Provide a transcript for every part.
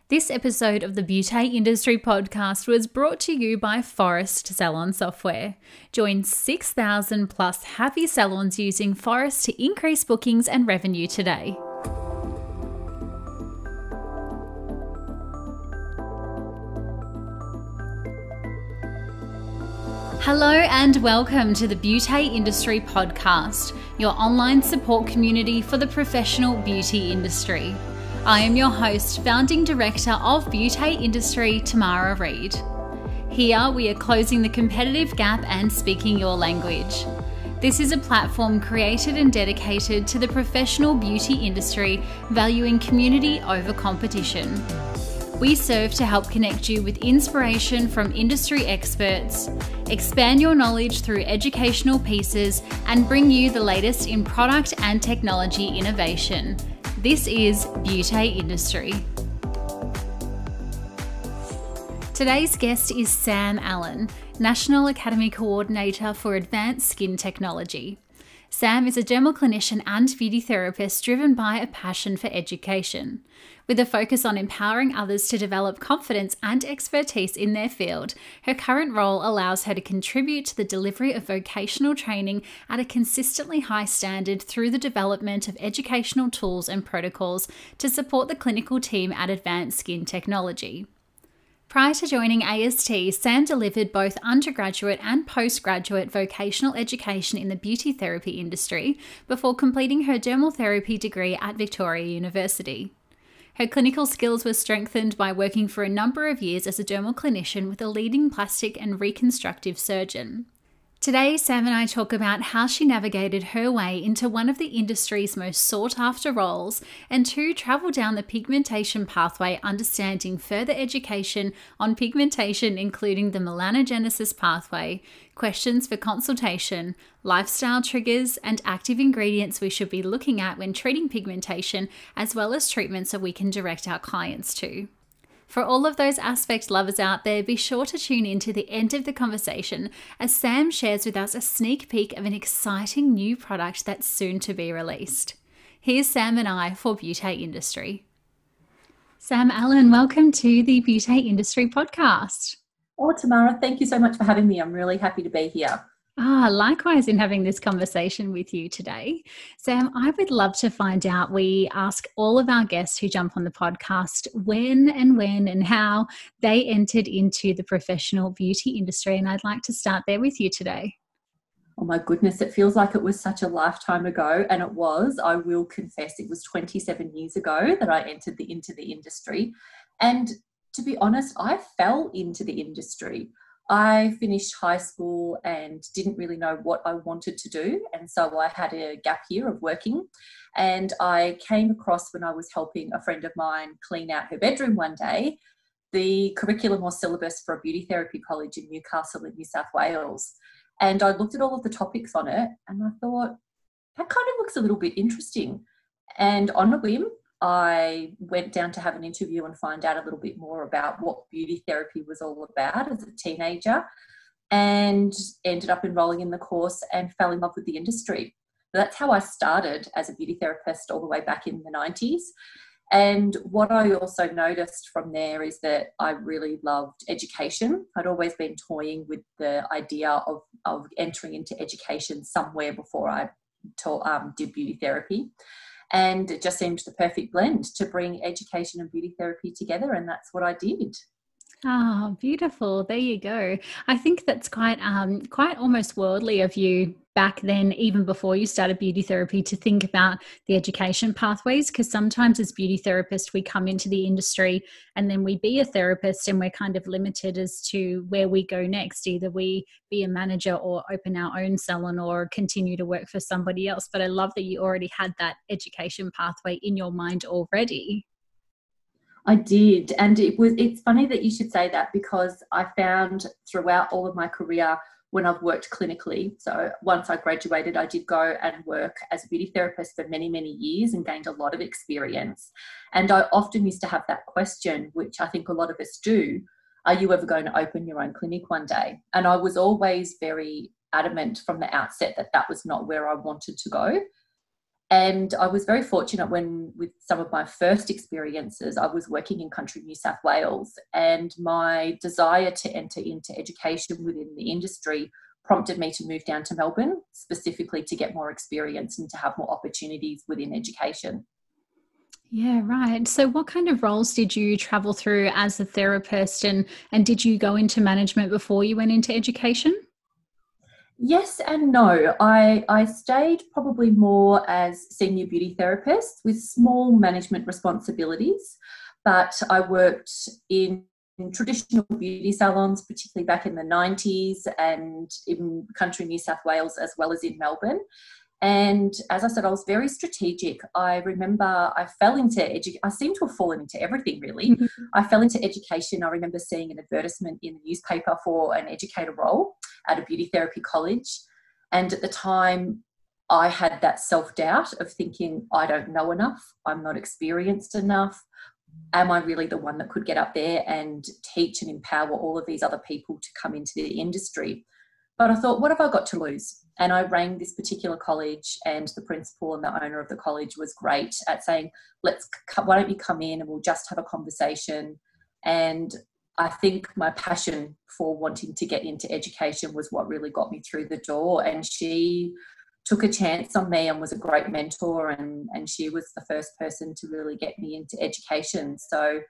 This episode of the Beauty Industry Podcast was brought to you by Forest Salon Software. Join 6,000 plus happy salons using Forest to increase bookings and revenue today. Hello and welcome to the Beauty Industry Podcast, your online support community for the professional beauty industry. I am your host, founding director of Beauty Industry, Tamara Reid. Here we are closing the competitive gap and speaking your language. This is a platform created and dedicated to the professional beauty industry, valuing community over competition. We serve to help connect you with inspiration from industry experts, expand your knowledge through educational pieces, and bring you the latest in product and technology innovation. This is Beauty Industry. Today's guest is Sam Allen, National Academy Coordinator for Advanced Skin Technology. Sam is a dermal clinician and beauty therapist driven by a passion for education. With a focus on empowering others to develop confidence and expertise in their field, her current role allows her to contribute to the delivery of vocational training at a consistently high standard through the development of educational tools and protocols to support the clinical team at Advanced Skin Technology. Prior to joining AST, Sam delivered both undergraduate and postgraduate vocational education in the beauty therapy industry before completing her dermal therapy degree at Victoria University. Her clinical skills were strengthened by working for a number of years as a dermal clinician with a leading plastic and reconstructive surgeon. Today, Sam and I talk about how she navigated her way into one of the industry's most sought-after roles and to travel down the pigmentation pathway, understanding further education on pigmentation, including the melanogenesis pathway, questions for consultation, lifestyle triggers, and active ingredients we should be looking at when treating pigmentation, as well as treatments that we can direct our clients to. For all of those aspect lovers out there, be sure to tune in to the end of the conversation as Sam shares with us a sneak peek of an exciting new product that's soon to be released. Here's Sam and I for Beauty Industry. Sam Allen, welcome to the Beauty Industry Podcast. Oh, Tamara, thank you so much for having me. I'm really happy to be here. Likewise in having this conversation with you today. Sam, I would love to find out, we ask all of our guests who jump on the podcast when and how they entered into the professional beauty industry. And I'd like to start there with you today. Oh my goodness, it feels like it was such a lifetime ago. And it was, I will confess, it was 27 years ago that I entered into the industry. And to be honest, I fell into the industry. I finished high school and didn't really know what I wanted to do. And so I had a gap year of working. And I came across, when I was helping a friend of mine clean out her bedroom one day, the curriculum or syllabus for a beauty therapy college in Newcastle in New South Wales. And I looked at all of the topics on it and I thought, that kind of looks a little bit interesting. And on a whim, I went down to have an interview and find out a little bit more about what beauty therapy was all about as a teenager, and ended up enrolling in the course and fell in love with the industry. That's how I started as a beauty therapist all the way back in the 90s. And what I also noticed from there is that I really loved education. I'd always been toying with the idea of entering into education somewhere before I did beauty therapy. And it just seemed the perfect blend to bring education and beauty therapy together. And that's what I did. Oh, beautiful. There you go. I think that's quite almost worldly of you back then, even before you started beauty therapy, to think about the education pathways, because sometimes as beauty therapists, we come into the industry and then we be a therapist and we're kind of limited as to where we go next. Either we be a manager or open our own salon or continue to work for somebody else. But I love that you already had that education pathway in your mind already. I did. And it's funny that you should say that, because I found throughout all of my career, when I've worked clinically, so once I graduated, I did go and work as a beauty therapist for many, many years and gained a lot of experience. And I often used to have that question, which I think a lot of us do, are you ever going to open your own clinic one day? And I was always very adamant from the outset that that was not where I wanted to go. And I was very fortunate when, with some of my first experiences, I was working in country New South Wales, and my desire to enter into education within the industry prompted me to move down to Melbourne, specifically to get more experience and to have more opportunities within education. Yeah, right. So what kind of roles did you travel through as a therapist, and did you go into management before you went into education? Yes and no. I stayed probably more as senior beauty therapist with small management responsibilities, but I worked in traditional beauty salons, particularly back in the 90s and in country New South Wales as well as in Melbourne. And as I said, I was very strategic. I remember I fell into I seem to have fallen into everything, really. I fell into education. I remember seeing an advertisement in the newspaper for an educator role at a beauty therapy college. And at the time, I had that self-doubt of thinking, I don't know enough. I'm not experienced enough. Am I really the one that could get up there and teach and empower all of these other people to come into the industry? But I thought, what have I got to lose? And I rang this particular college, and the principal and the owner of the college was great at saying, why don't you come in and we'll just have a conversation. And I think my passion for wanting to get into education was what really got me through the door. And she took a chance on me and was a great mentor, and she was the first person to really get me into education. So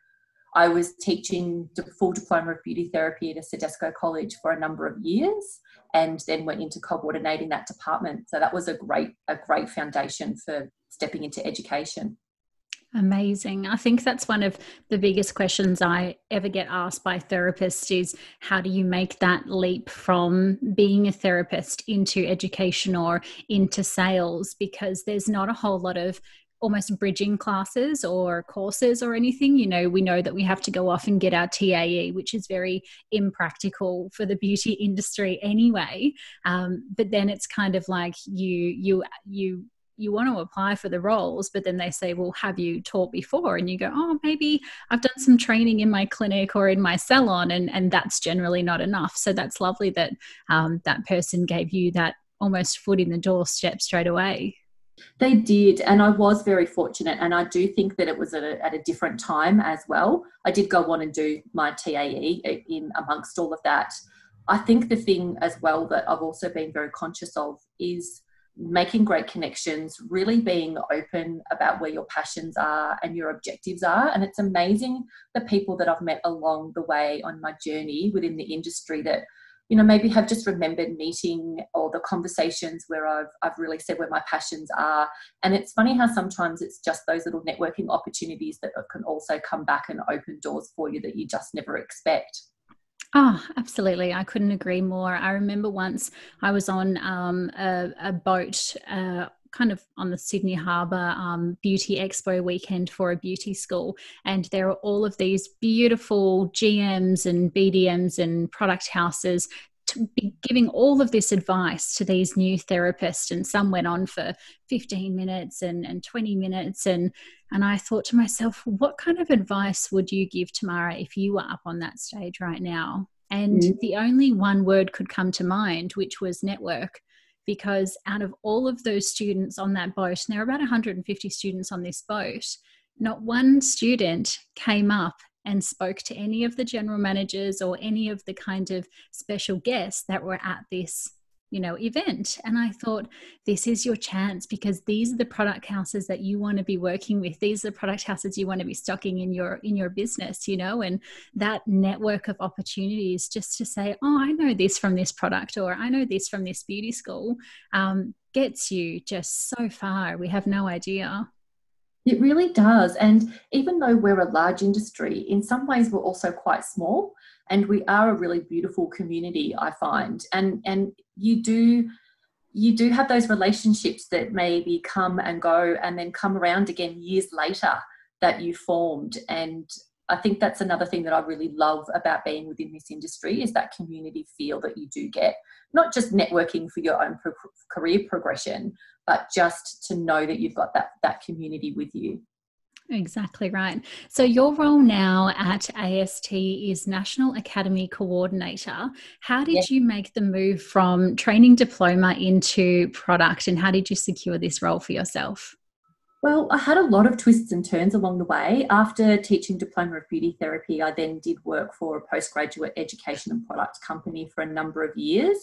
I was teaching the full diploma of beauty therapy at a Sedesco college for a number of years, and then went into coordinating that department. So that was a great foundation for stepping into education. Amazing. I think that's one of the biggest questions I ever get asked by therapists is, how do you make that leap from being a therapist into education or into sales? Because there's not a whole lot of almost bridging classes or courses or anything. You know, we know that we have to go off and get our TAE, which is very impractical for the beauty industry anyway. But then it's kind of like you want to apply for the roles, but then they say, well, have you taught before? And you go, oh, maybe I've done some training in my clinic or in my salon, and that's generally not enough. So that's lovely that that person gave you that almost foot in the door step straight away. They did, and I was very fortunate, and I do think that it was at a different time as well. I did go on and do my TAE in amongst all of that. I think the thing as well that I've also been very conscious of is making great connections, really being open about where your passions are and your objectives are. And it's amazing the people that I've met along the way on my journey within the industry that, you know, maybe have just remembered meeting or the conversations where I've really said where my passions are. And it's funny how sometimes it's just those little networking opportunities that can also come back and open doors for you that you just never expect. Oh, absolutely. I couldn't agree more. I remember once I was on a boat kind of on the Sydney Harbour Beauty Expo weekend for a beauty school, and there were all of these beautiful GMs and BDMs and product houses to be giving all of this advice to these new therapists, and some went on for 15 minutes and 20 minutes, and I thought to myself, what kind of advice would you give Tamara if you were up on that stage right now? And the only one word could come to mind, which was network, because out of all of those students on that boat, and there were about 150 students on this boat, not one student came up and spoke to any of the general managers or any of the kind of special guests that were at this, you know, event. And I thought, this is your chance, because these are the product houses that you want to be working with. These are the product houses you want to be stocking in your business, you know, and that network of opportunities just to say, oh, I know this from this product, or I know this from this beauty school, gets you just so far. We have no idea. It really does. And even though we're a large industry, in some ways we're also quite small, and we are a really beautiful community, I find. And you do have those relationships that maybe come and go and then come around again years later that you formed. And I think that's another thing that I really love about being within this industry, is that community feel that you do get, not just networking for your own career progression, but just to know that you've got that community with you. Exactly right. So your role now at AST is National Academy Coordinator. How did you make the move from training diploma into product, and how did you secure this role for yourself? Well, I had a lot of twists and turns along the way. After teaching Diploma of Beauty Therapy, I then did work for a postgraduate education and product company for a number of years.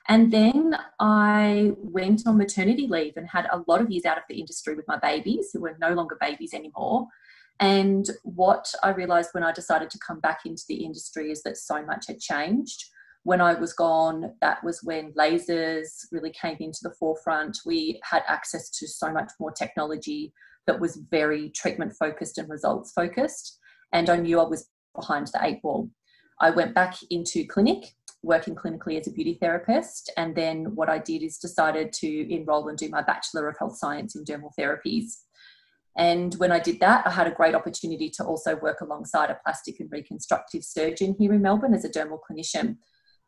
And then I went on maternity leave and had a lot of years out of the industry with my babies, who were no longer babies anymore. And what I realised when I decided to come back into the industry is that so much had changed. When I was gone, that was when lasers really came into the forefront. We had access to so much more technology that was very treatment focused and results focused. And I knew I was behind the eight ball. I went back into clinic, working clinically as a beauty therapist. And then what I did is decided to enroll and do my Bachelor of Health Science in Dermal Therapies. And when I did that, I had a great opportunity to also work alongside a plastic and reconstructive surgeon here in Melbourne as a dermal clinician.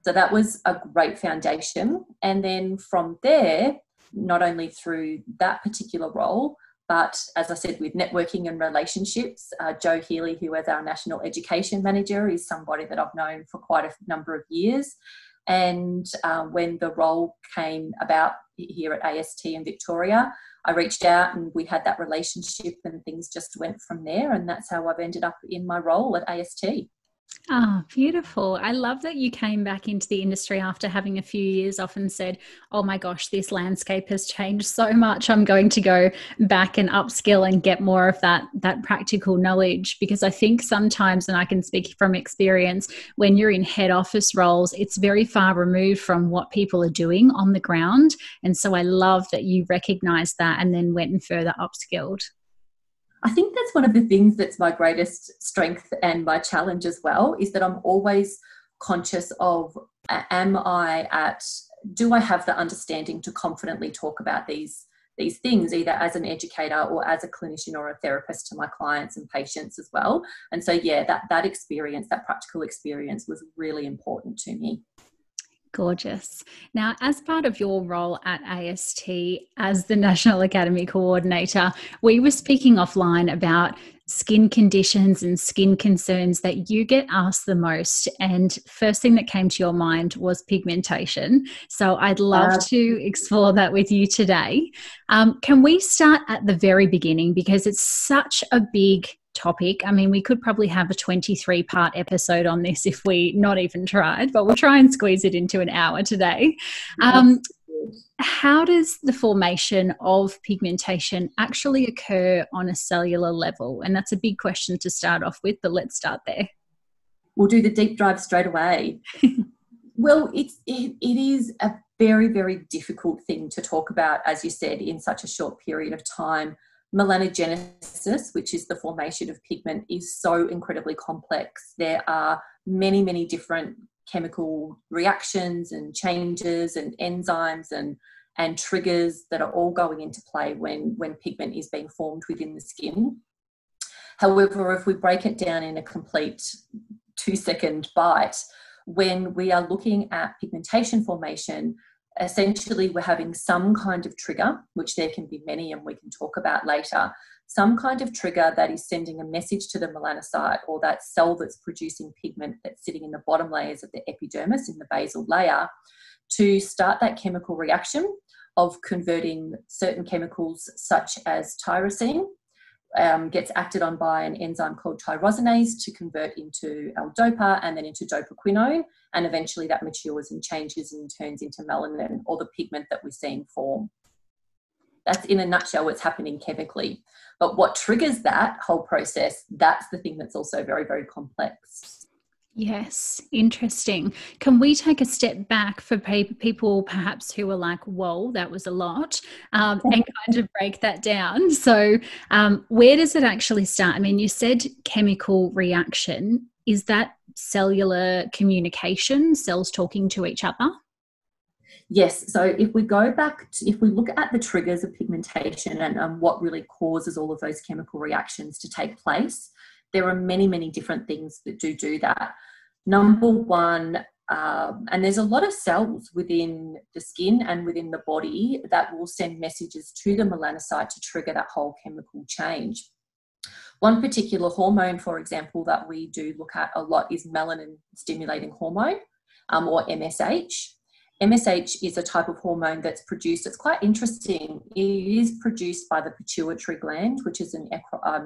So that was a great foundation. And then from there, not only through that particular role, but as I said, with networking and relationships, Joe Healy, who is our National Education Manager, is somebody that I've known for quite a number of years. And when the role came about here at AST in Victoria, I reached out and we had that relationship and things just went from there. And that's how I've ended up in my role at AST. Ah, beautiful. I love that you came back into the industry after having a few years off and said, oh my gosh, this landscape has changed so much. I'm going to go back and upskill and get more of that practical knowledge. Because I think sometimes, and I can speak from experience, when you're in head office roles, it's very far removed from what people are doing on the ground. And so I love that you recognized that and then went and further upskilled. I think that's one of the things that's my greatest strength and my challenge as well, is that I'm always conscious of, do I have the understanding to confidently talk about these things, either as an educator or as a clinician or a therapist to my clients and patients as well. And so, yeah, that experience, that practical experience was really important to me. Gorgeous. Now, as part of your role at AST as the National Academy Coordinator, we were speaking offline about skin conditions and skin concerns that you get asked the most. And first thing that came to your mind was pigmentation. So I'd love to explore that with you today. Can we start at the very beginning, because it's such a big topic. I mean, we could probably have a 23-part episode on this if we not even tried, but we'll try and squeeze it into an hour today. How does the formation of pigmentation actually occur on a cellular level? And that's a big question to start off with, but let's start there. We'll do the deep dive straight away. Well, it is a very, very difficult thing to talk about, as you said, in such a short period of time. Melanogenesis, which is the formation of pigment, is so incredibly complex. There are many, many different chemical reactions and changes and enzymes and triggers that are all going into play when pigment is being formed within the skin. However, if we break it down in a complete 2-second bite, when we are looking at pigmentation formation, essentially we're having some kind of trigger, which there can be many and we can talk about later, some kind of trigger that is sending a message to the melanocyte, or that cell that's producing pigment that's sitting in the bottom layers of the epidermis, in the basal layer, to start that chemical reaction of converting certain chemicals such as tyrosine, gets acted on by an enzyme called tyrosinase to convert into L-DOPA and then into dopaquinone, and eventually that matures and changes and turns into melanin, or the pigment that we're seeing form. That's, in a nutshell, what's happening chemically. But what triggers that whole process, that's the thing that's also very, very complex. Yes, interesting. Can we take a step back for people perhaps who are like, whoa, that was a lot, and kind of break that down? So where does it actually start? I mean, you said chemical reaction. Is that cellular communication, cells talking to each other? Yes. So if we go back, if we look at the triggers of pigmentation and what really causes all of those chemical reactions to take place, there are many, many different things that do that. Number one, and there's a lot of cells within the skin and within the body that will send messages to the melanocyte to trigger that whole chemical change. One particular hormone, for example, that we do look at a lot is melanin stimulating hormone, or MSH. MSH is a type of hormone that's produced. It's quite interesting. It is produced by the pituitary gland, which is an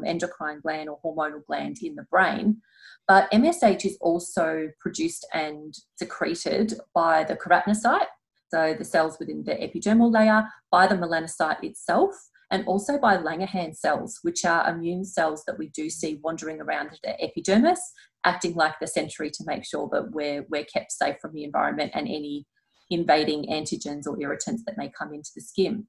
endocrine gland or hormonal gland in the brain. But MSH is also produced and secreted by the keratinocyte, so the cells within the epidermal layer, by the melanocyte itself, and also by Langerhans cells, which are immune cells that we do see wandering around the epidermis, acting like the sentry to make sure that we're kept safe from the environment and any invading antigens or irritants that may come into the skin.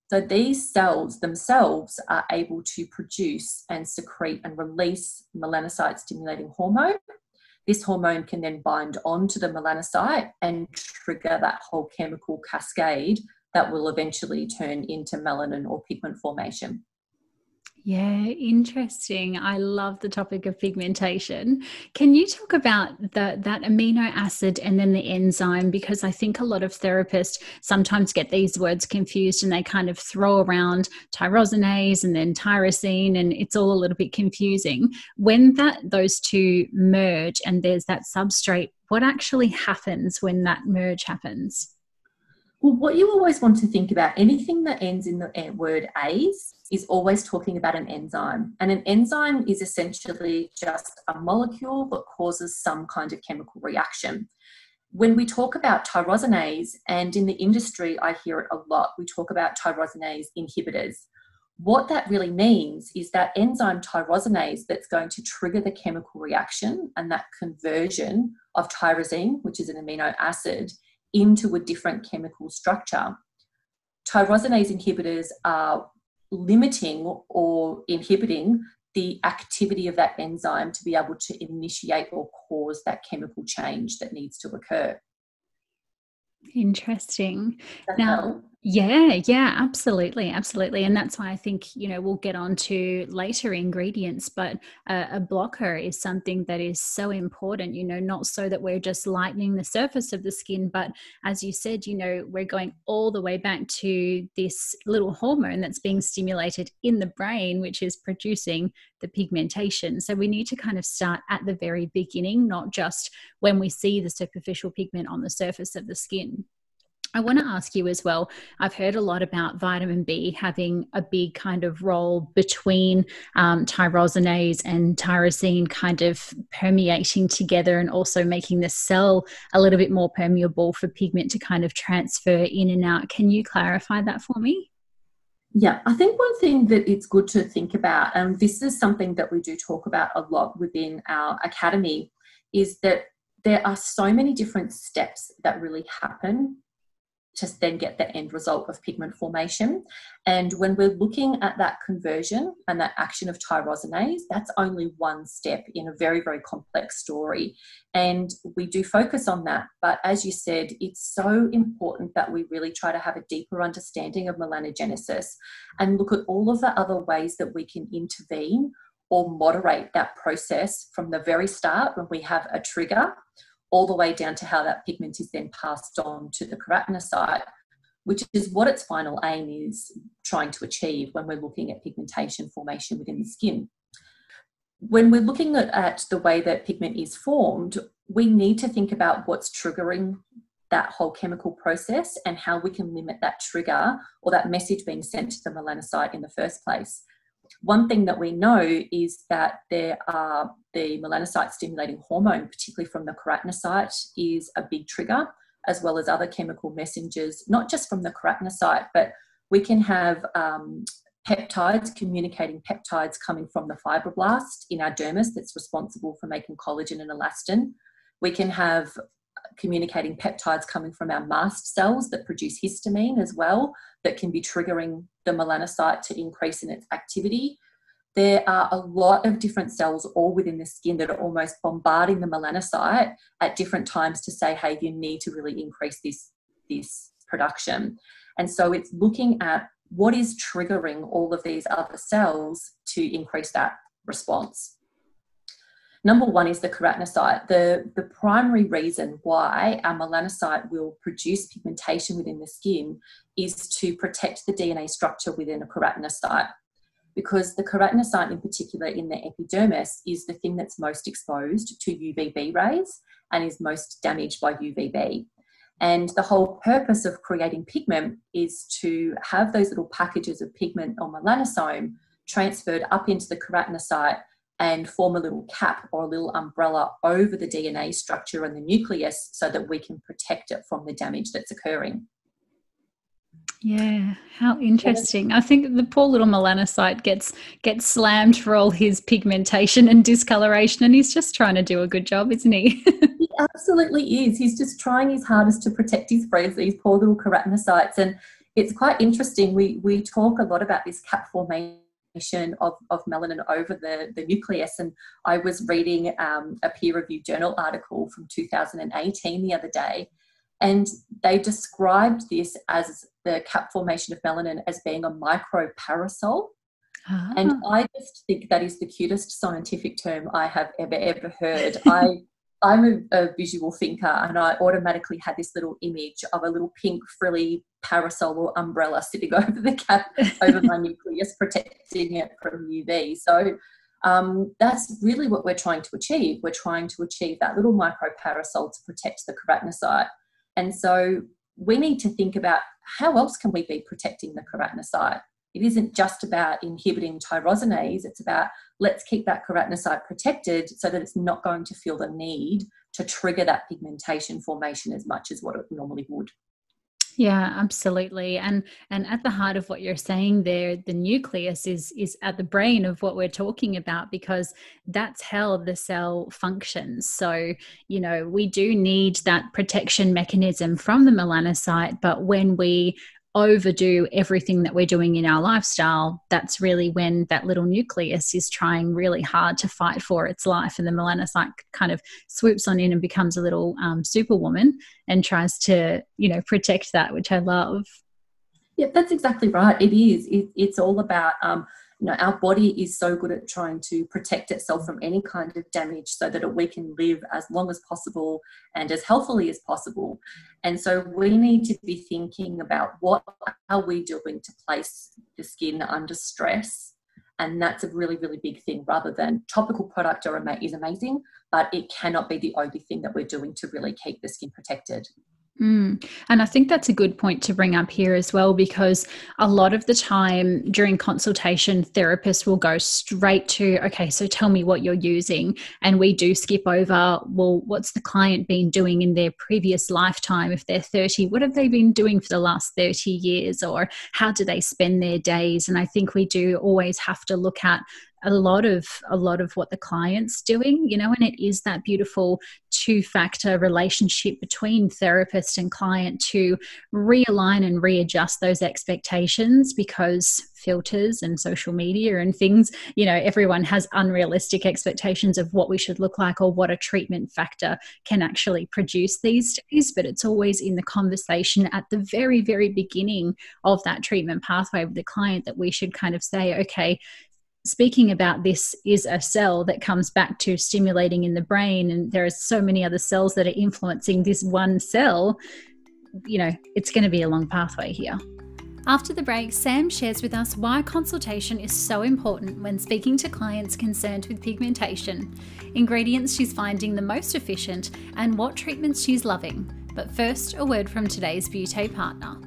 So these cells themselves are able to produce and secrete and release melanocyte stimulating hormone. This hormone can then bind onto the melanocyte and trigger that whole chemical cascade that will eventually turn into melanin or pigment formation. Yeah, interesting. I love the topic of pigmentation. Can you talk about that amino acid and then the enzyme? Because I think a lot of therapists sometimes get these words confused and they kind of throw around tyrosinase and then tyrosine, and it's all a little bit confusing. When those two merge and there's that substrate, what actually happens when that merge happens? Well, what you always want to think about, anything that ends in the word "ase" is always talking about an enzyme. And an enzyme is essentially just a molecule that causes some kind of chemical reaction. When we talk about tyrosinase, and in the industry I hear it a lot, we talk about tyrosinase inhibitors. What that really means is that enzyme tyrosinase that's going to trigger the chemical reaction and that conversion of tyrosine, which is an amino acid, into a different chemical structure. Tyrosinase inhibitors are limiting or inhibiting the activity of that enzyme to be able to initiate or cause that chemical change that needs to occur. Interesting. Now, yeah, absolutely. And that's why I think, we'll get on to later ingredients, but a blocker is something that is so important, not so that we're just lightening the surface of the skin, but as you said, we're going all the way back to this little hormone that's being stimulated in the brain, which is producing the pigmentation. So we need to kind of start at the very beginning, not just when we see the superficial pigment on the surface of the skin. I want to ask you as well, I've heard a lot about vitamin B having a big kind of role between tyrosinase and tyrosine kind of permeating together and also making the cell a little bit more permeable for pigment to kind of transfer in and out. Can you clarify that for me? Yeah, I think one thing that it's good to think about, and this is something that we do talk about a lot within our academy, is that there are so many different steps that really happen to then get the end result of pigment formation. And when we're looking at that conversion and that action of tyrosinase, that's only one step in a very, very complex story. And we do focus on that. But as you said, it's so important that we really try to have a deeper understanding of melanogenesis and look at all of the other ways that we can intervene or moderate that process from the very start when we have a trigger, all the way down to how that pigment is then passed on to the keratinocyte, which is what its final aim is trying to achieve when we're looking at pigmentation formation within the skin. When we're looking at the way that pigment is formed, we need to think about what's triggering that whole chemical process and how we can limit that trigger or that message being sent to the melanocyte in the first place. One thing that we know is that the melanocyte stimulating hormone, particularly from the keratinocyte, is a big trigger, as well as other chemical messengers, not just from the keratinocyte, but we can have peptides, communicating peptides coming from the fibroblast in our dermis that's responsible for making collagen and elastin. We can have communicating peptides coming from our mast cells that produce histamine as well, that can be triggering the melanocyte to increase in its activity. There are a lot of different cells all within the skin that are almost bombarding the melanocyte at different times to say, hey, you need to really increase this production. And so it's looking at what is triggering all of these other cells to increase that response. Number one is the keratinocyte. The primary reason why our melanocyte will produce pigmentation within the skin is to protect the DNA structure within a keratinocyte. because the keratinocyte in particular in the epidermis is the thing that's most exposed to UVB rays and is most damaged by UVB. And the whole purpose of creating pigment is to have those little packages of pigment or melanosome transferred up into the keratinocyte and form a little cap or a little umbrella over the DNA structure and the nucleus so that we can protect it from the damage that's occurring. Yeah, how interesting. I think the poor little melanocyte gets slammed for all his pigmentation and discoloration, and he's just trying to do a good job, isn't he? He absolutely is. He's just trying his hardest to protect his friends, these poor little keratinocytes. And it's quite interesting. We talk a lot about this cap formation of melanin over the nucleus. And I was reading a peer-reviewed journal article from 2018 the other day, and they described this as the cap formation of melanin as being a microparasol. Ah. And I just think that is the cutest scientific term I have ever heard. I'm a visual thinker, and I automatically had this little image of a little pink frilly parasol or umbrella sitting over the cap over my nucleus, protecting it from UV. So that's really what we're trying to achieve. We're trying to achieve that little microparasol to protect the keratinocyte. And so we need to think about how else can we be protecting the keratinocyte. It isn't just about inhibiting tyrosinase. It's about let's keep that keratinocyte protected so that it's not going to feel the need to trigger that pigmentation formation as much as what it normally would. Yeah, absolutely. And at the heart of what you're saying there, the nucleus is at the brain of what we're talking about, because that's how the cell functions. So, we do need that protection mechanism from the melanocyte, but when we overdo everything that we're doing in our lifestyle, that's really when that little nucleus is trying really hard to fight for its life, and the melanocyte kind of swoops on in and becomes a little superwoman and tries to protect that, which I love. Yeah, that's exactly right. It is. It's all about our body is so good at trying to protect itself from any kind of damage so that we can live as long as possible and as healthily as possible. And so we need to be thinking about what are we doing to place the skin under stress. And that's a really, really big thing, rather than topical product is amazing, but it cannot be the only thing that we're doing to really keep the skin protected. And I think that's a good point to bring up here as well, because a lot of the time during consultation, therapists will go straight to, okay, so tell me what you're using. And we do skip over, well, what's the client been doing in their previous lifetime? If they're 30, what have they been doing for the last 30 years? Or how do they spend their days? And I think we do always have to look at a lot of what the client's doing, and it is that beautiful two-factor relationship between therapist and client to realign and readjust those expectations, because filters and social media and things, everyone has unrealistic expectations of what we should look like or what a treatment factor can actually produce these days. But it's always in the conversation at the very, very beginning of that treatment pathway with the client that we should kind of say, okay, speaking about this is a cell that comes back to stimulating in the brain, and there are so many other cells that are influencing this one cell. It's going to be a long pathway here. After the break, Sam shares with us why consultation is so important when speaking to clients concerned with pigmentation, ingredients she's finding the most efficient, and what treatments she's loving. But first, a word from today's beauty partner.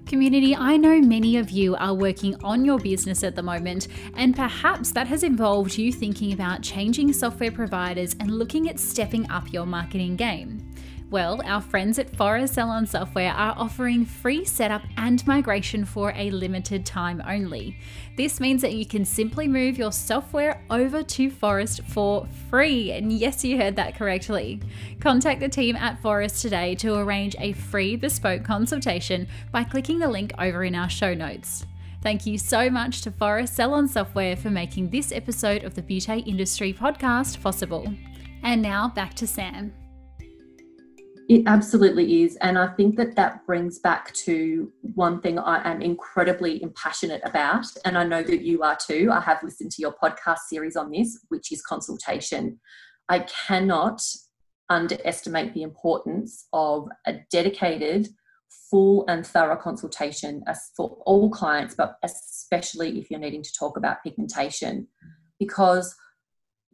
Community, I know many of you are working on your business at the moment, and perhaps that has involved you thinking about changing software providers and looking at stepping up your marketing game. Well, our friends at Forest Salon Software are offering free setup and migration for a limited time only. This means that you can simply move your software over to Forest for free. And yes, you heard that correctly. Contact the team at Forest today to arrange a free bespoke consultation by clicking the link over in our show notes. Thank you so much to Forest Salon Software for making this episode of the Beauty Industry podcast possible. And now back to Sam. It absolutely is. And I think that brings back to one thing I am incredibly passionate about. And I know that you are too. I have listened to your podcast series on this, which is consultation. I cannot underestimate the importance of a dedicated, full and thorough consultation as for all clients, but especially if you're needing to talk about pigmentation, because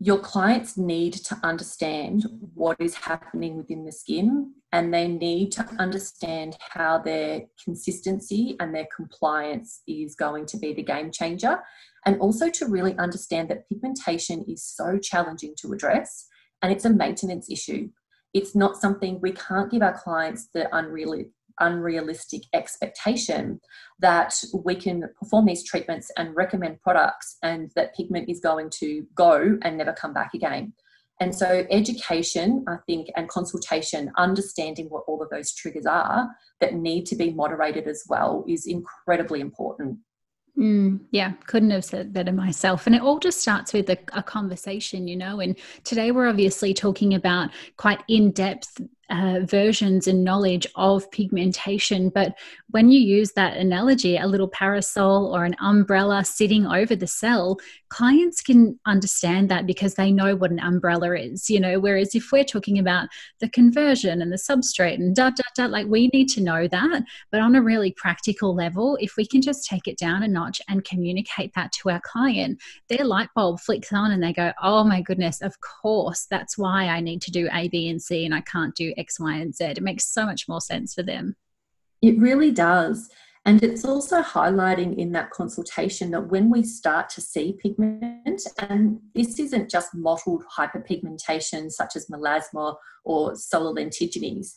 your clients need to understand what is happening within the skin, and they need to understand how their consistency and their compliance is going to be the game changer, and also to really understand that pigmentation is so challenging to address, and it's a maintenance issue. It's not something, we can't give our clients the unrealistic expectation that we can perform these treatments and recommend products and that pigment is going to go and never come back again. And so education, I think, and consultation, understanding what all of those triggers are that need to be moderated as well, is incredibly important. Yeah, couldn't have said better myself. And it all just starts with a conversation, and today we're obviously talking about quite in-depth versions and knowledge of pigmentation. But when you use that analogy, a little parasol or an umbrella sitting over the cell, clients can understand that because they know what an umbrella is, whereas if we're talking about the conversion and the substrate and like we need to know that. But on a really practical level, if we can just take it down a notch and communicate that to our client, their light bulb flicks on and they go, oh my goodness, of course, that's why I need to do A, B, and C and I can't do X, Y, and Z. It makes so much more sense for them. It really does. And it's also highlighting in that consultation that when we start to see pigment, and this isn't just mottled hyperpigmentation such as melasma or solar lentiginous,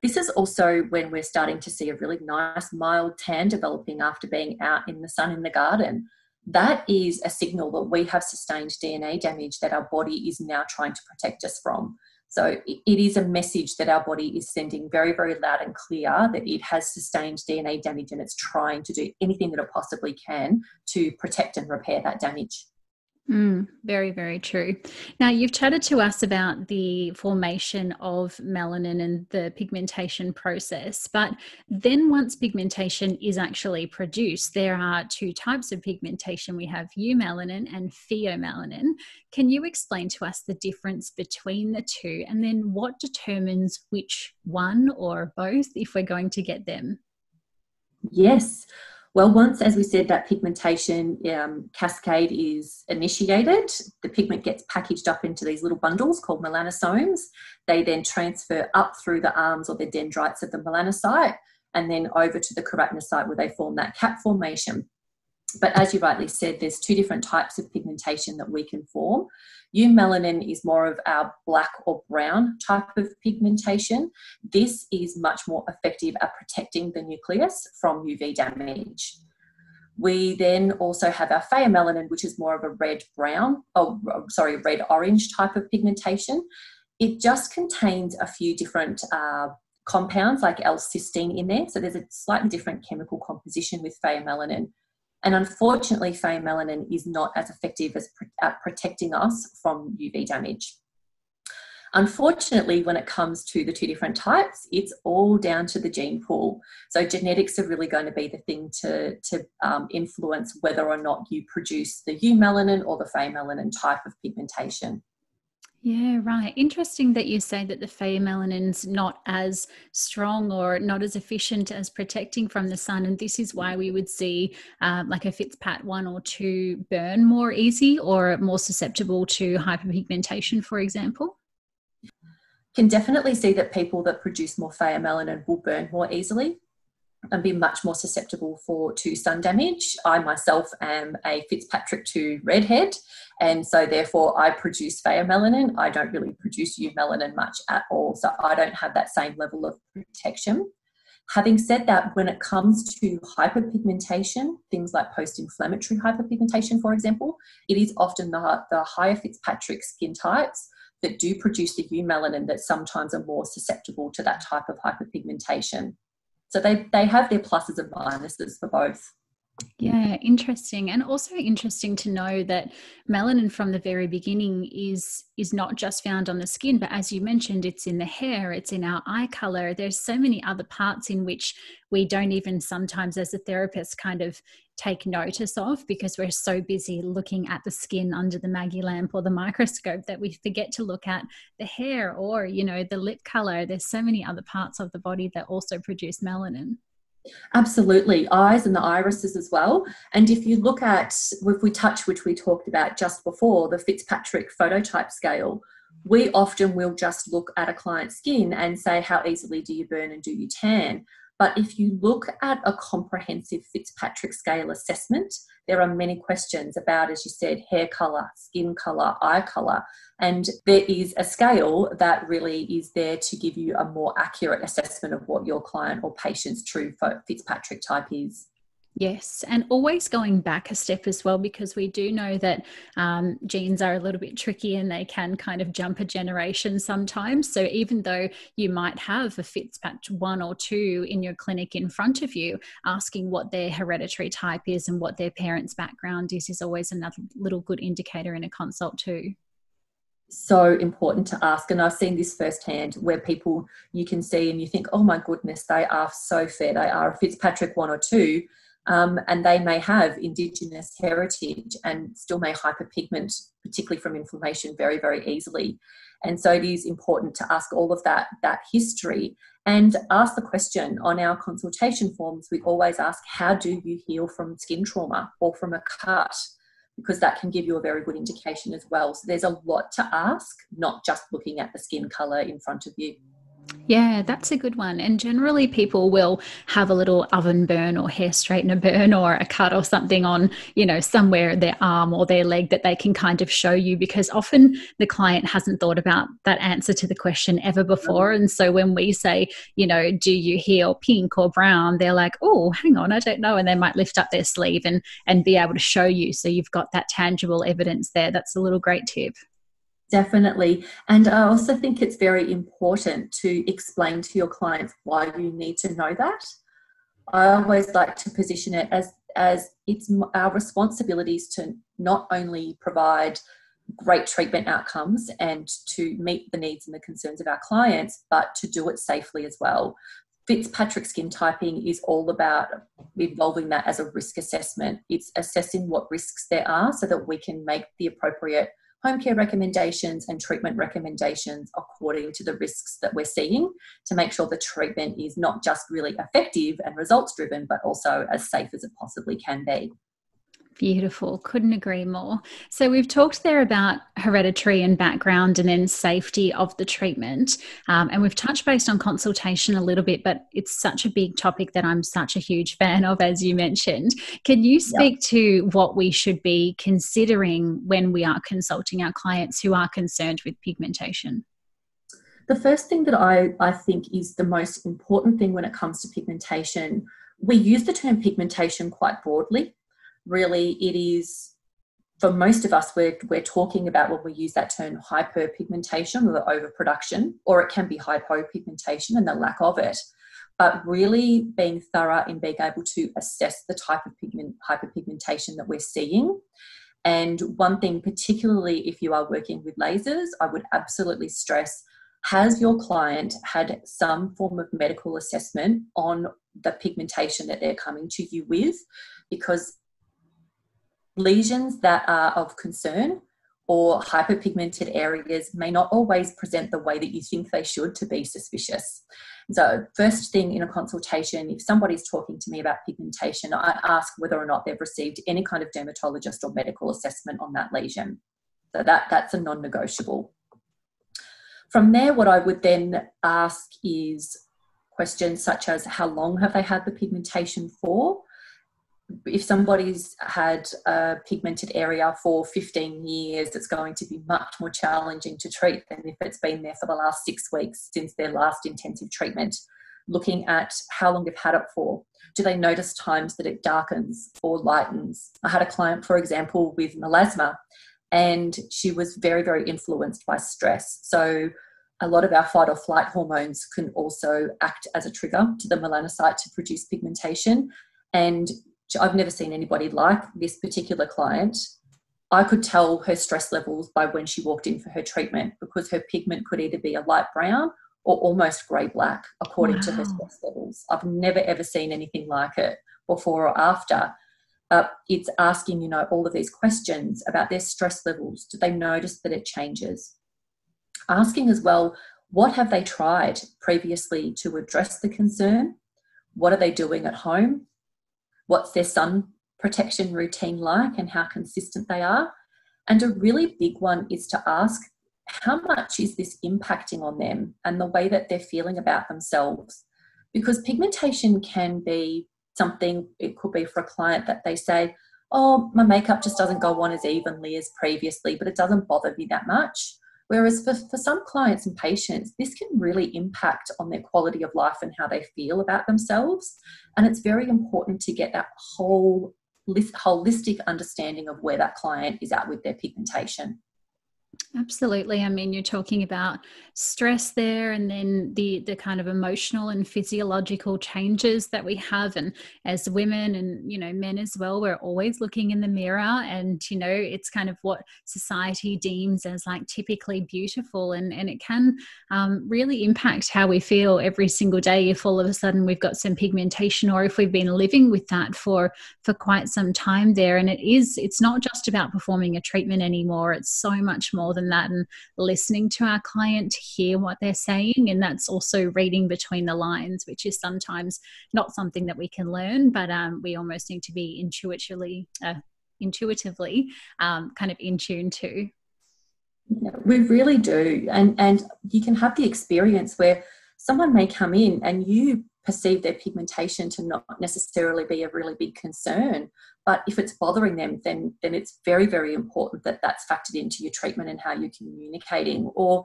this is also when we're starting to see a really nice mild tan developing after being out in the sun in the garden. That is a signal that we have sustained DNA damage that our body is now trying to protect us from. So it is a message that our body is sending very, very loud and clear that it has sustained DNA damage and it's trying to do anything that it possibly can to protect and repair that damage. Very, very true. Now, you've chatted to us about the formation of melanin and the pigmentation process, but then once pigmentation is actually produced, there are two types of pigmentation. We have eumelanin and pheomelanin. Can you explain to us the difference between the two, and then what determines which one or both if we're going to get them? Yes. Well, once, as we said, that pigmentation cascade is initiated, the pigment gets packaged up into these little bundles called melanosomes. They then transfer up through the arms or the dendrites of the melanocyte and then over to the keratinocyte where they form that cap formation. But as you rightly said, there's two different types of pigmentation that we can form. Eumelanin is more of our black or brown type of pigmentation. This is much more effective at protecting the nucleus from UV damage. We then also have our pheomelanin, which is more of a red-orange type of pigmentation. It just contains a few different compounds like L-cysteine in there. So there's a slightly different chemical composition with pheomelanin. And unfortunately, pheomelanin is not as effective at protecting us from UV damage. Unfortunately, when it comes to the two different types, it's all down to the gene pool. So genetics are really going to be the thing to influence whether or not you produce the eumelanin or the pheomelanin type of pigmentation. Yeah, right. Interesting that you say that the pheomelanin's not as strong or not as efficient as protecting from the sun. And this is why we would see like a Fitzpat 1 or 2 burn more easy or more susceptible to hyperpigmentation, for example. Can definitely see that people that produce more pheomelanin will burn more easily and be much more susceptible to sun damage. I myself am a Fitzpatrick 2 redhead, and so therefore I produce pheomelanin. I don't really produce eumelanin much at all, so I don't have that same level of protection. Having said that, when it comes to hyperpigmentation, things like post-inflammatory hyperpigmentation, for example, it is often the higher Fitzpatrick skin types that do produce the eumelanin that sometimes are more susceptible to that type of hyperpigmentation. So they have their pluses and minuses for both. Yeah, interesting. And also interesting to know that melanin from the very beginning is not just found on the skin, but as you mentioned, it's in the hair, it's in our eye color. There's so many other parts in which we don't even sometimes as a therapist kind of take notice of because we're so busy looking at the skin under the Maggie lamp or the microscope that we forget to look at the hair or, you know, the lip color. There's so many other parts of the body that also produce melanin. Absolutely, eyes and the irises as well. And if you look at, if we touch, which we talked about just before, the Fitzpatrick phototype scale, we often will just look at a client's skin and say, how easily do you burn and do you tan? But if you look at a comprehensive Fitzpatrick scale assessment, there are many questions about, as you said, hair colour, skin colour, eye colour. And there is a scale that really is there to give you a more accurate assessment of what your client or patient's true Fitzpatrick type is. Yes, and always going back a step as well, because we do know that genes are a little bit tricky and they can kind of jump a generation sometimes. So even though you might have a Fitzpatrick 1 or 2 in your clinic in front of you, asking what their hereditary type is and what their parents' background is always another little good indicator in a consult too. So important to ask. And I've seen this firsthand where people you can see and you think, oh my goodness, they are so fair. They are a Fitzpatrick 1 or 2. And they may have Indigenous heritage and still may hyperpigment, particularly from inflammation, very, very easily. And so it is important to ask all of that history and ask the question on our consultation forms. We always ask, how do you heal from skin trauma or from a cut? Because that can give you a very good indication as well. So there's a lot to ask, not just looking at the skin colour in front of you. Yeah, that's a good one. And generally, people will have a little oven burn or hair straightener burn or a cut or something on, you know, somewhere their arm or their leg that they can kind of show you because often the client hasn't thought about that answer to the question ever before. And so when we say, you know, do you heal pink or brown? They're like, oh, hang on, I don't know. And they might lift up their sleeve and be able to show you. So you've got that tangible evidence there. That's a little great tip. Definitely. And I also think it's very important to explain to your clients why you need to know that. I always like to position it as it's our responsibilities to not only provide great treatment outcomes and to meet the needs and the concerns of our clients, but to do it safely as well. Fitzpatrick skin typing is all about involving that as a risk assessment. It's assessing what risks there are so that we can make the appropriate home care recommendations and treatment recommendations according to the risks that we're seeing to make sure the treatment is not just really effective and results driven, but also as safe as it possibly can be. Beautiful. Couldn't agree more. So we've talked there about hereditary and background and then safety of the treatment. And we've touched based on consultation a little bit, but it's such a big topic that I'm such a huge fan of, as you mentioned. Can you speak to what we should be considering when we are consulting our clients who are concerned with pigmentation? The first thing that I think is the most important thing when it comes to pigmentation, we use the term pigmentation quite broadly. Really, it is, for most of us, we're talking about when we use that term hyperpigmentation or the overproduction, or it can be hypopigmentation and the lack of it. But really being thorough in being able to assess the type of hyperpigmentation that we're seeing. And one thing, particularly if you are working with lasers, I would absolutely stress, has your client had some form of medical assessment on the pigmentation that they're coming to you with? Because lesions that are of concern or hyperpigmented areas may not always present the way that you think they should to be suspicious. So first thing in a consultation, if somebody's talking to me about pigmentation, I ask whether or not they've received any kind of dermatologist or medical assessment on that lesion. So that's a non-negotiable. From there, what I would then ask is questions such as how long have they had the pigmentation for? If somebody's had a pigmented area for 15 years, it's going to be much more challenging to treat than if it's been there for the last 6 weeks since their last intensive treatment. Looking at how long they've had it for. Do they notice times that it darkens or lightens? I had a client, for example, with melasma, and she was very, very influenced by stress. So a lot of our fight or flight hormones can also act as a trigger to the melanocyte to produce pigmentation. And I've never seen anybody like this particular client. I could tell her stress levels by when she walked in for her treatment, because her pigment could either be a light brown or almost grey black according to her Wow. stress levels. I've never ever seen anything like it before or after. It's asking, you know, all of these questions about their stress levels. Do they notice that it changes? Asking as well, what have they tried previously to address the concern? What are they doing at home? What's their sun protection routine like and how consistent they are? And a really big one is to ask, how much is this impacting on them and the way that they're feeling about themselves? Because pigmentation can be something, it could be for a client that they say, oh, my makeup just doesn't go on as evenly as previously, but it doesn't bother me that much. Whereas for some clients and patients, this can really impact on their quality of life and how they feel about themselves. And it's very important to get that whole holistic understanding of where that client is at with their pigmentation. Absolutely. I mean, you're talking about stress there, and then the kind of emotional and physiological changes that we have. And as women and, you know, men as well, we're always looking in the mirror, and, you know, it's kind of what society deems as like typically beautiful. And it can really impact how we feel every single day if all of a sudden we've got some pigmentation, or if we've been living with that for quite some time there. And it's not just about performing a treatment anymore. It's so much more than that, and listening to our client to hear what they're saying. And that's also reading between the lines, which is sometimes not something that we can learn, but we almost need to be intuitively kind of in tune to. Yeah, we really do. And you can have the experience where someone may come in and you perceive their pigmentation to not necessarily be a really big concern. But if it's bothering them, then it's very, very important that that's factored into your treatment and how you're communicating. Or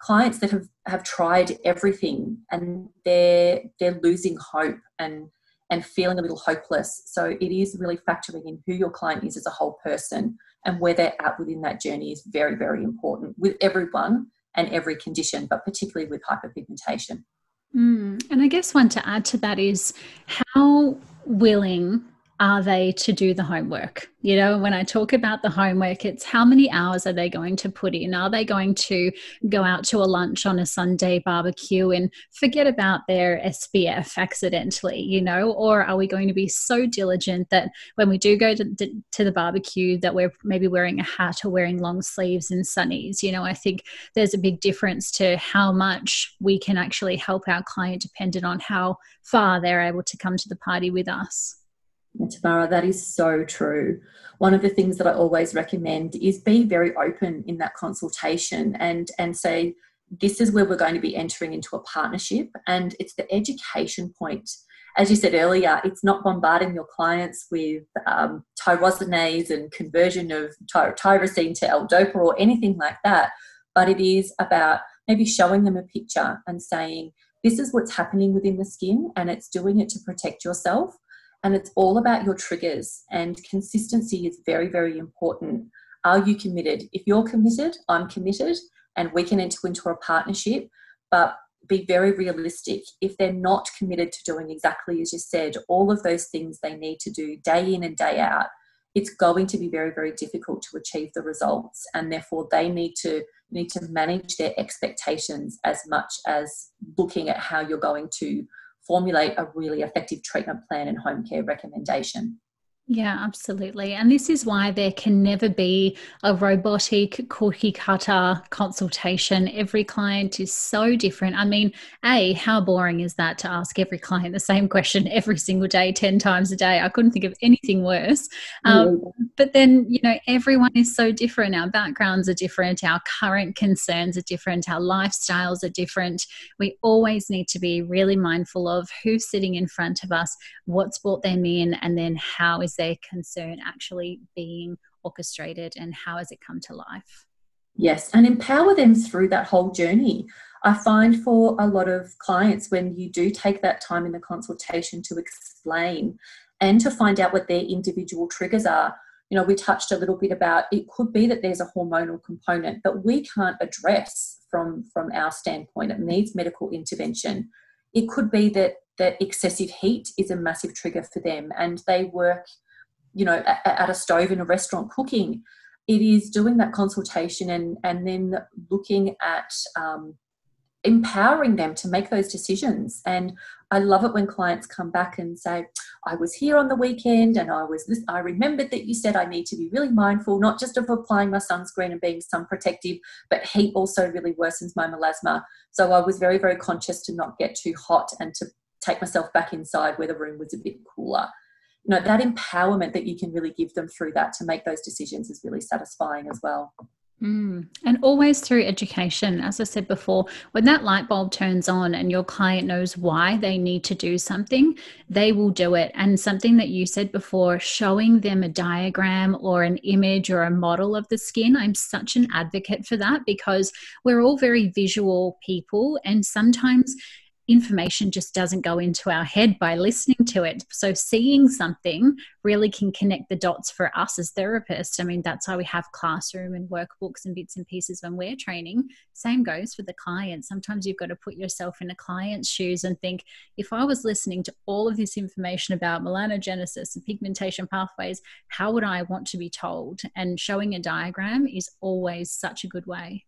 clients that have tried everything and they're losing hope and feeling a little hopeless. So it is really factoring in who your client is as a whole person, and where they're at within that journey is very, very important with everyone and every condition, but particularly with hyperpigmentation. And I guess one to add to that is, how willing are they to do the homework? You know, when I talk about the homework, it's how many hours are they going to put in? Are they going to go out to a lunch on a Sunday barbecue and forget about their SPF accidentally, you know? Or are we going to be so diligent that when we do go to the barbecue that we're maybe wearing a hat or wearing long sleeves and sunnies? You know, I think there's a big difference to how much we can actually help our client dependent on how far they're able to come to the party with us. And Tamara, that is so true. One of the things that I always recommend is be very open in that consultation and say, this is where we're going to be entering into a partnership, and it's the education point. As you said earlier, it's not bombarding your clients with tyrosinase and conversion of tyrosine to L-DOPA or anything like that, but it is about maybe showing them a picture and saying, this is what's happening within the skin, and it's doing it to protect yourself. And it's all about your triggers, and consistency is very, very important. Are you committed? If you're committed, I'm committed, and we can enter into a partnership, but be very realistic. If they're not committed to doing exactly as you said, all of those things they need to do day in and day out, it's going to be very, very difficult to achieve the results. And therefore they need to manage their expectations as much as looking at how you're going to formulate a really effective treatment plan and home care recommendation. Yeah, absolutely. And this is why there can never be a robotic cookie cutter consultation. Every client is so different. I mean, how boring is that to ask every client the same question every single day, 10 times a day? I couldn't think of anything worse. But then, you know, everyone is so different. Our backgrounds are different. Our current concerns are different. Our lifestyles are different. We always need to be really mindful of who's sitting in front of us, what's brought them in, and then how is their concern actually being orchestrated and how has it come to life. Yes, and empower them through that whole journey. I find for a lot of clients, when you do take that time in the consultation to explain and to find out what their individual triggers are, you know, we touched a little bit about, it could be that there's a hormonal component that we can't address from our standpoint. It needs medical intervention. It could be that excessive heat is a massive trigger for them, and they work, at a stove in a restaurant cooking. It is doing that consultation and then looking at empowering them to make those decisions. And I love it when clients come back and say, I was here on the weekend and I remembered that you said I need to be really mindful, not just of applying my sunscreen and being sun protective, but heat also really worsens my melasma. So I was very, very conscious to not get too hot and to take myself back inside where the room was a bit cooler. That empowerment that you can really give them through that to make those decisions is really satisfying as well. And always through education. As I said before, when that light bulb turns on and your client knows why they need to do something, they will do it. And something that you said before, showing them a diagram or an image or a model of the skin, I'm such an advocate for that, because we're all very visual people, and sometimes information just doesn't go into our head by listening to it. So seeing something really can connect the dots for us as therapists. I mean, that's why we have classroom and workbooks and bits and pieces when we're training. Same goes for the client. Sometimes you've got to put yourself in a client's shoes and think, if I was listening to all of this information about melanogenesis and pigmentation pathways, how would I want to be told? And showing a diagram is always such a good way.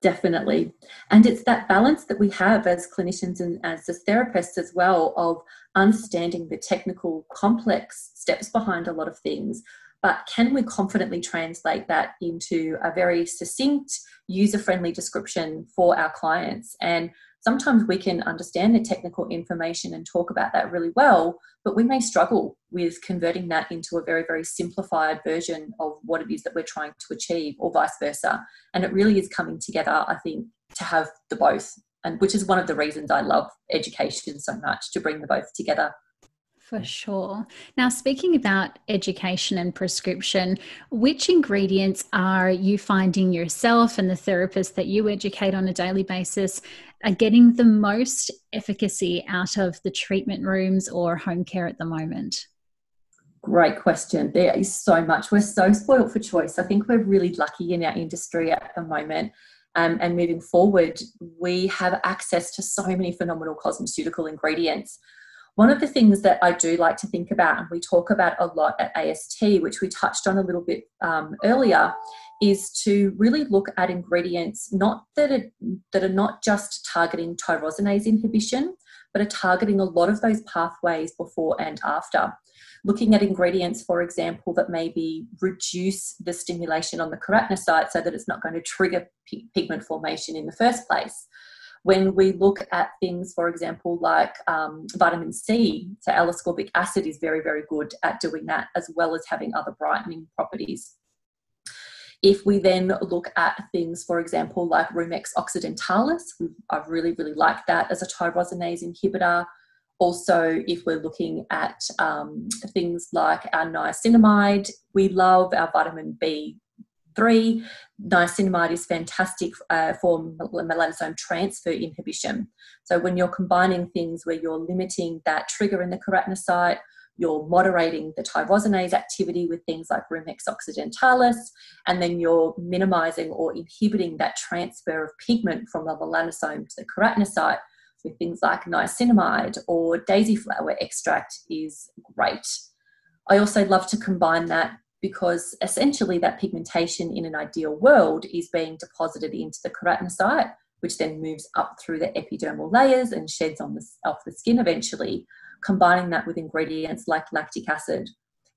Definitely. And it's that balance that we have as clinicians and as therapists as well, of understanding the technical complex steps behind a lot of things, but can we confidently translate that into a very succinct, user-friendly description for our clients? And sometimes we can understand the technical information and talk about that really well, but we may struggle with converting that into a very, very simplified version of what it is that we're trying to achieve, or vice versa. And it really is coming together, I think, to have the both, and which is one of the reasons I love education so much, to bring the both together. For sure. Now, speaking about education and prescription, which ingredients are you finding yourself and the therapists that you educate on a daily basis are getting the most efficacy out of the treatment rooms or home care at the moment? Great question. There is so much. We're so spoiled for choice. I think we're really lucky in our industry at the moment. And moving forward, we have access to so many phenomenal cosmeceutical ingredients. One of the things that I do like to think about, and we talk about a lot at AST, which we touched on a little bit earlier, is to really look at ingredients that are not just targeting tyrosinase inhibition, but are targeting a lot of those pathways before and after. Looking at ingredients, for example, that maybe reduce the stimulation on the keratinocyte so that it's not going to trigger pigment formation in the first place. When we look at things, for example, like vitamin C, so L-ascorbic acid is very, very good at doing that, as well as having other brightening properties. If we then look at things, for example, like Rumex occidentalis, I really, really like that as a tyrosinase inhibitor. Also, if we're looking at things like our niacinamide, we love our vitamin B3. Niacinamide is fantastic for melanosome transfer inhibition. So when you're combining things where you're limiting that trigger in the keratinocyte, you're moderating the tyrosinase activity with things like Rumex occidentalis, and then you're minimizing or inhibiting that transfer of pigment from the melanosome to the keratinocyte with things like niacinamide or daisy flower extract is great. I also love to combine that because essentially that pigmentation in an ideal world is being deposited into the keratinocyte, which then moves up through the epidermal layers and sheds off the skin eventually. Combining that with ingredients like lactic acid,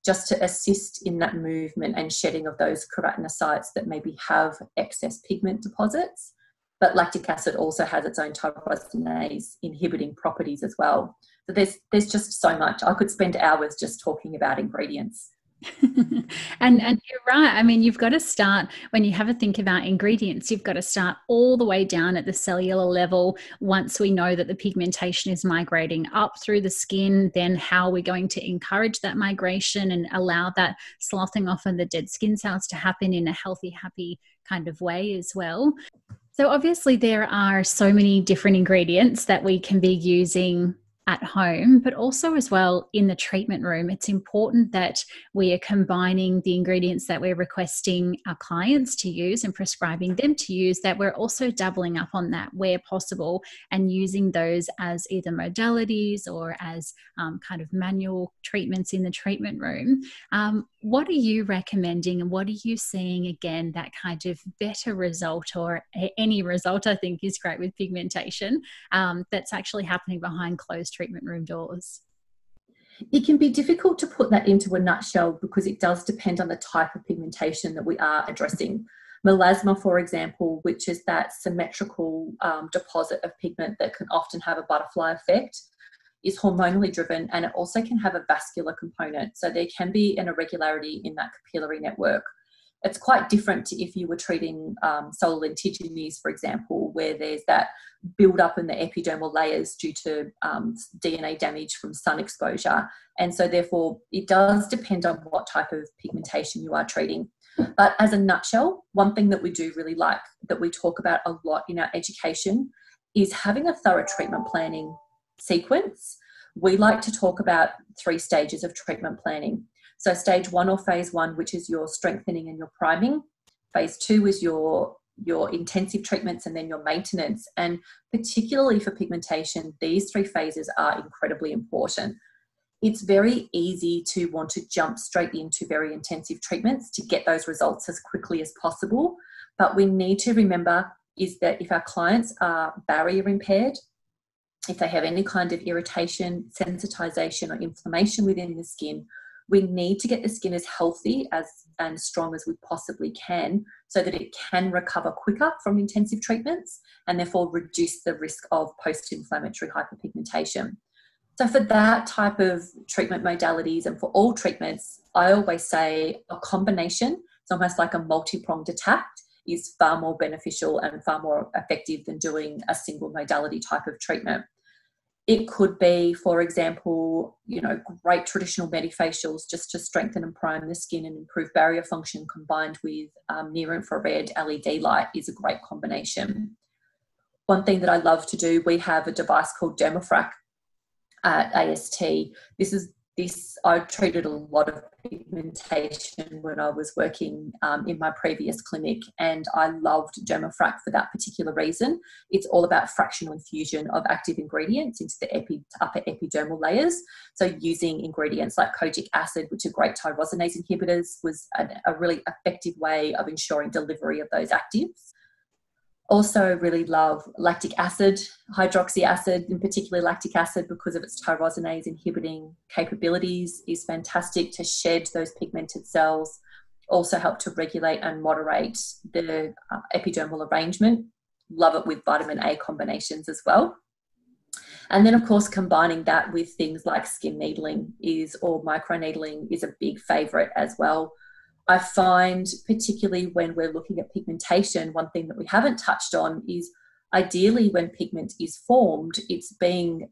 just to assist in that movement and shedding of those keratinocytes that maybe have excess pigment deposits. But lactic acid also has its own tyrosinase inhibiting properties as well. So there's just so much. I could spend hours just talking about ingredients. And you're right. I mean, you've got to start, when you have a think about ingredients, you've got to start all the way down at the cellular level. Once we know that the pigmentation is migrating up through the skin, then how are we going to encourage that migration and allow that sloughing off of the dead skin cells to happen in a healthy, happy kind of way as well? So obviously there are so many different ingredients that we can be using at home, but also as well in the treatment room. It's important that we are combining the ingredients that we're requesting our clients to use and prescribing them to use, that we're also doubling up on that where possible and using those as either modalities or as kind of manual treatments in the treatment room. What are you recommending, and what are you seeing again that kind of better result, or any result I think is great with pigmentation, that's actually happening behind closed treatment room doors? It can be difficult to put that into a nutshell because it does depend on the type of pigmentation that we are addressing. Melasma, for example, which is that symmetrical deposit of pigment that can often have a butterfly effect, is hormonally driven, and it also can have a vascular component. So there can be an irregularity in that capillary network. It's quite different to if you were treating solar lentiginous, for example, where there's that build-up in the epidermal layers due to DNA damage from sun exposure. And so therefore, it does depend on what type of pigmentation you are treating. But as a nutshell, one thing that we do really like, that we talk about a lot in our education, is having a thorough treatment planning sequence. We like to talk about 3 stages of treatment planning. So stage 1 or phase 1, which is your strengthening and your priming. Phase 2 is your intensive treatments, and then your maintenance. And particularly for pigmentation, these 3 phases are incredibly important. It's very easy to want to jump straight into very intensive treatments to get those results as quickly as possible. But we need to remember is that if our clients are barrier impaired, if they have any kind of irritation, sensitization, or inflammation within the skin, we need to get the skin as healthy and strong as we possibly can, so that it can recover quicker from intensive treatments and therefore reduce the risk of post-inflammatory hyperpigmentation. So for that type of treatment modalities, and for all treatments, I always say a combination, it's almost like a multi-pronged attack, is far more beneficial and far more effective than doing a single modality type of treatment. It could be, for example, great traditional medifacials just to strengthen and prime the skin and improve barrier function, combined with near-infrared LED light is a great combination. One thing that I love to do, we have a device called Dermafrac at AST. I treated a lot of pigmentation when I was working in my previous clinic, and I loved Dermafrac for that particular reason. It's all about fractional infusion of active ingredients into the upper epidermal layers. So using ingredients like kojic acid, which are great tyrosinase inhibitors, was a really effective way of ensuring delivery of those actives. Also really love lactic acid, hydroxy acid, in particular lactic acid, because of its tyrosinase inhibiting capabilities, is fantastic to shed those pigmented cells, also help to regulate and moderate the epidermal arrangement. Love it with vitamin A combinations as well. And then, of course, combining that with things like skin needling or microneedling is a big favourite as well. I find, particularly when we're looking at pigmentation, one thing that we haven't touched on is ideally when pigment is formed, it's being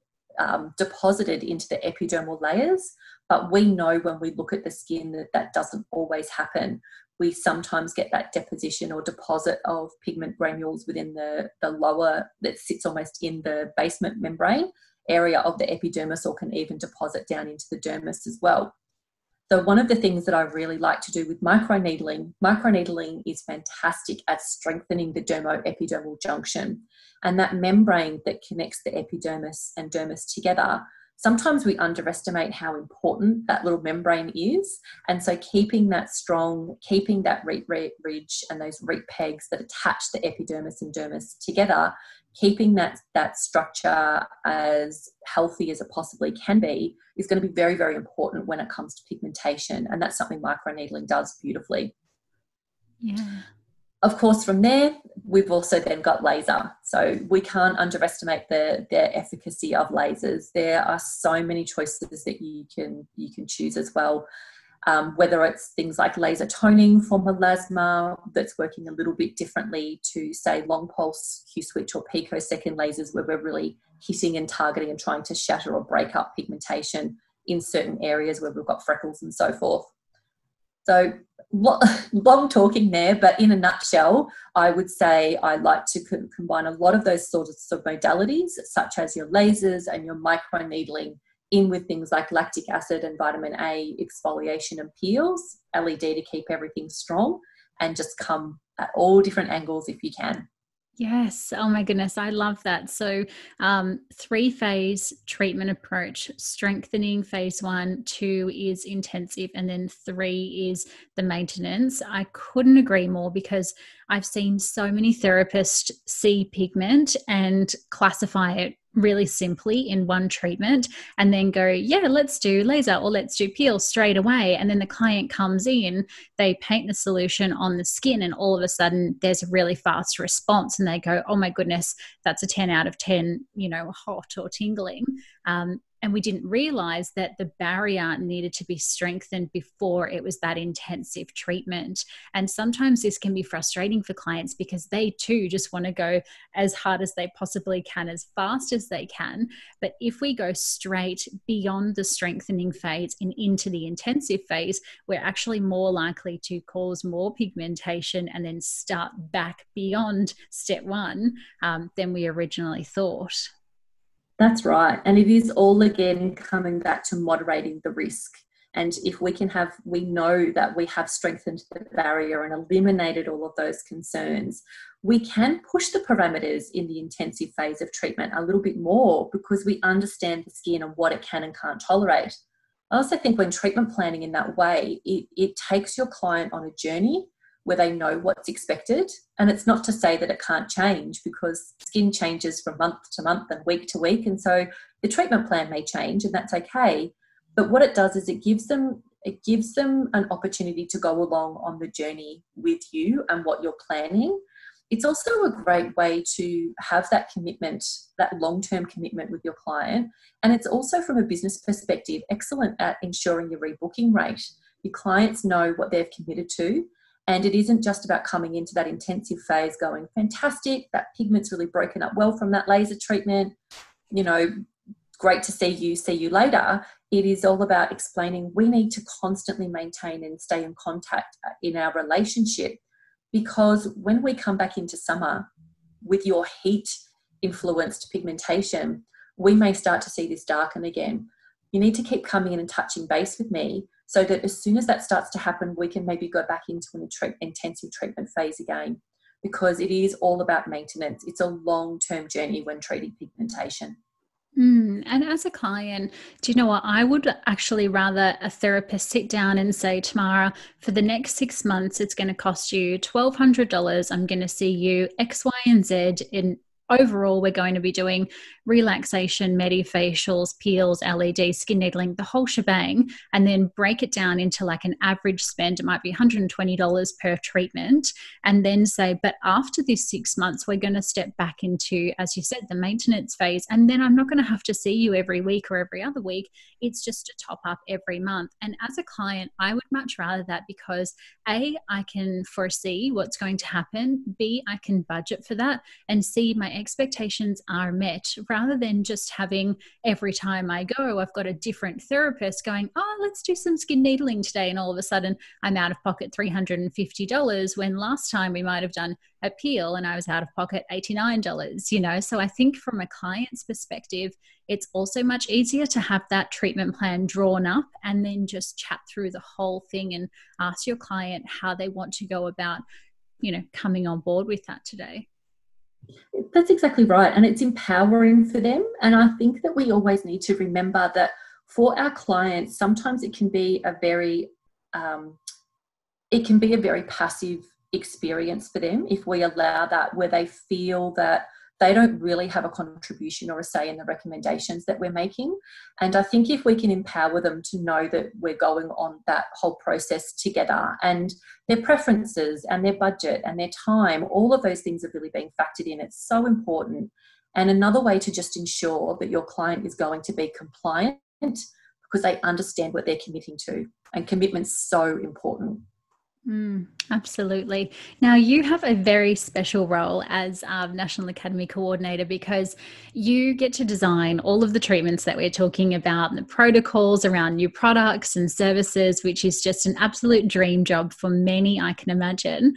deposited into the epidermal layers. But we know when we look at the skin that doesn't always happen. We sometimes get that deposition or deposit of pigment granules within the lower, that sits almost in the basement membrane area of the epidermis, or can even deposit down into the dermis as well. So one of the things that I really like to do with microneedling is fantastic at strengthening the dermo-epidermal junction. And that membrane that connects the epidermis and dermis together, sometimes we underestimate how important that little membrane is. And so keeping that strong, keeping that ridge and those root pegs that attach the epidermis and dermis together, keeping that structure as healthy as it possibly can be, is going to be very, very important when it comes to pigmentation. And that's something microneedling does beautifully. Yeah. Of course, from there, we've also then got laser. So we can't underestimate the efficacy of lasers. There are so many choices that you can choose as well. Whether it's things like laser toning for melasma, that's working a little bit differently to, say, long pulse Q-switch or picosecond lasers, where we're really hitting and targeting and trying to shatter or break up pigmentation in certain areas where we've got freckles and so forth. So long talking there, but in a nutshell, I would say I like to combine a lot of those sorts of modalities, such as your lasers and your microneedling, in with things like lactic acid and vitamin A exfoliation and peels, LED to keep everything strong, and just come at all different angles if you can. Yes. Oh my goodness. I love that. So, 3-phase treatment approach: strengthening phase 1, 2 is intensive, and then 3 is the maintenance. I couldn't agree more, because I've seen so many therapists see pigment and classify it really simply in one treatment, and then go, yeah, let's do laser or let's do peel straight away. And then the client comes in, they paint the solution on the skin, and all of a sudden there's a really fast response, and they go, oh my goodness, that's a 10 out of 10, hot or tingling. And we didn't realize that the barrier needed to be strengthened before it was that intensive treatment. And sometimes this can be frustrating for clients, because they too just want to go as hard as they possibly can, as fast as they can. But if we go straight beyond the strengthening phase and into the intensive phase, we're actually more likely to cause more pigmentation and then start back beyond step 1 than we originally thought. That's right. And it is all again coming back to moderating the risk. And if we know that we have strengthened the barrier and eliminated all of those concerns, we can push the parameters in the intensive phase of treatment a little bit more, because we understand the skin and what it can and can't tolerate. I also think when treatment planning in that way, it takes your client on a journey where they know what's expected. And it's not to say that it can't change, because skin changes from month to month and week to week. And so the treatment plan may change, and that's okay. But what it does is it gives them an opportunity to go along on the journey with you and what you're planning. It's also a great way to have that commitment, that long-term commitment with your client. And it's also, from a business perspective, excellent at ensuring your rebooking rate. Your clients know what they've committed to. And it isn't just about coming into that intensive phase going, fantastic, that pigment's really broken up well from that laser treatment, great to see you later. It is all about explaining we need to constantly maintain and stay in contact in our relationship, because when we come back into summer with your heat influenced pigmentation, we may start to see this darken again. You need to keep coming in and touching base with me, so that as soon as that starts to happen, we can maybe go back into an intensive treatment phase again, because it is all about maintenance. It's a long-term journey when treating pigmentation. And as a client, do you know what? I would actually rather a therapist sit down and say, Tamara, for the next 6 months, it's going to cost you $1,200. I'm going to see you X, Y, and Z. In overall, we're going to be doing relaxation, medifacials, peels, LED, skin needling, the whole shebang, and then break it down into like an average spend. It might be $120 per treatment, and then say, but after this 6 months, we're going to step back into, as you said, the maintenance phase. And then I'm not going to have to see you every week or every other week. It's just a top up every month. And as a client, I would much rather that, because A, I can foresee what's going to happen. B, I can budget for that. And C, my expectations are met, rather than just having every time I go, I've got a different therapist going, oh, let's do some skin needling today. And all of a sudden I'm out of pocket $350, when last time we might have done a peel and I was out of pocket $89, So I think from a client's perspective, it's also much easier to have that treatment plan drawn up and then just chat through the whole thing and ask your client how they want to go about, coming on board with that today. That's exactly right. And it's empowering for them. And I think that we always need to remember that for our clients, sometimes it can be a very passive experience for them if we allow that, where they feel that they don't really have a contribution or a say in the recommendations that we're making. And I think if we can empower them to know that we're going on that whole process together, and their preferences and their budget and their time, all of those things are really being factored in. It's so important. And another way to just ensure that your client is going to be compliant, because they understand what they're committing to. And commitment's so important. Absolutely. Now, you have a very special role as National Academy Coordinator because you get to design all of the treatments that we're talking about and the protocols around new products and services, which is just an absolute dream job for many, I can imagine.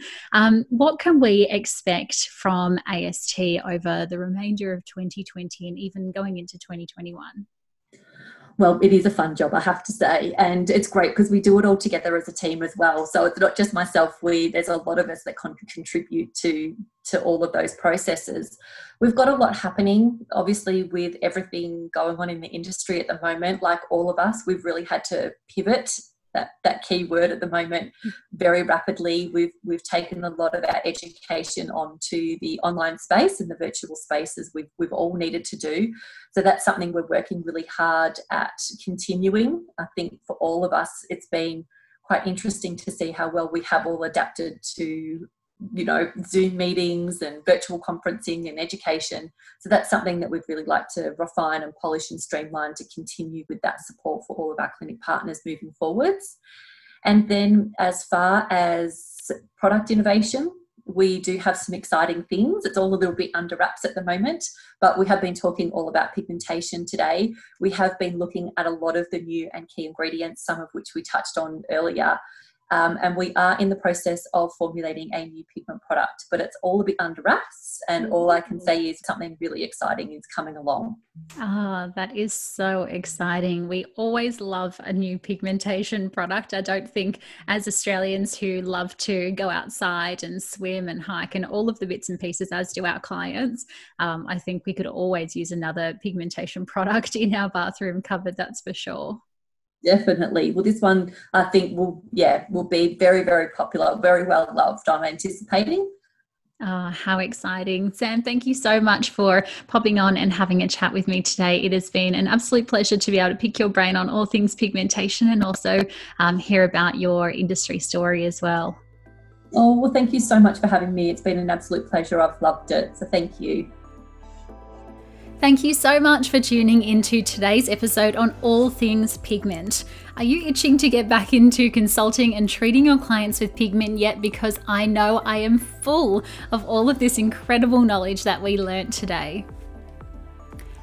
What can we expect from AST over the remainder of 2020 and even going into 2021? Well, it is a fun job, I have to say, and it's great because we do it all together as a team as well. So it's not just myself. There's a lot of us that contribute to all of those processes. We've got a lot happening, obviously, with everything going on in the industry at the moment. Like all of us, we've really had to pivot. That key word at the moment very rapidly. We've taken a lot of our education onto the online space and the virtual spaces we've all needed to do. So that's something we're working really hard at continuing. I think for all of us, it's been quite interesting to see how well we have all adapted to Zoom meetings and virtual conferencing and education. So that's something that we'd really like to refine and polish and streamline to continue with that support for all of our clinic partners moving forwards. And then as far as product innovation, we do have some exciting things. It's all a little bit under wraps at the moment, but we have been talking all about pigmentation today. We have been looking at a lot of the new and key ingredients, some of which we touched on earlier. And we are in the process of formulating a new pigment product, but it's all a bit under wraps. And all I can say is something really exciting is coming along. That is so exciting. We always love a new pigmentation product. I don't think as Australians who love to go outside and swim and hike and all of the bits and pieces, as do our clients, I think we could always use another pigmentation product in our bathroom cupboard, that's for sure. Definitely. Well, this one I think will be very, very popular, very well loved, I'm anticipating. Oh, how exciting. Sam, thank you so much for popping on and having a chat with me today. It has been an absolute pleasure to be able to pick your brain on all things pigmentation and also hear about your industry story as well. Oh, well, thank you so much for having me. It's been an absolute pleasure. I've loved it. So thank you. Thank you so much for tuning into today's episode on all things pigment. Are you itching to get back into consulting and treating your clients with pigment yet? Because I know I am full of all of this incredible knowledge that we learnt today.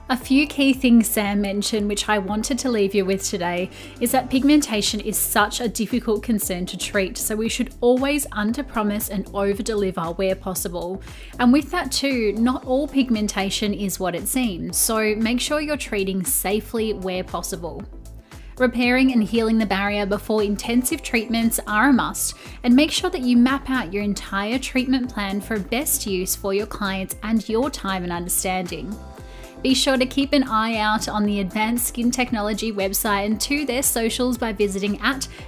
A few key things Sam mentioned, which I wanted to leave you with today, is that pigmentation is such a difficult concern to treat, so we should always under-promise and over-deliver where possible. And with that too, not all pigmentation is what it seems, so make sure you're treating safely where possible. Repairing and healing the barrier before intensive treatments are a must, and make sure that you map out your entire treatment plan for best use for your clients and your time and understanding. Be sure to keep an eye out on the Advanced Skin Technology website and to their socials by visiting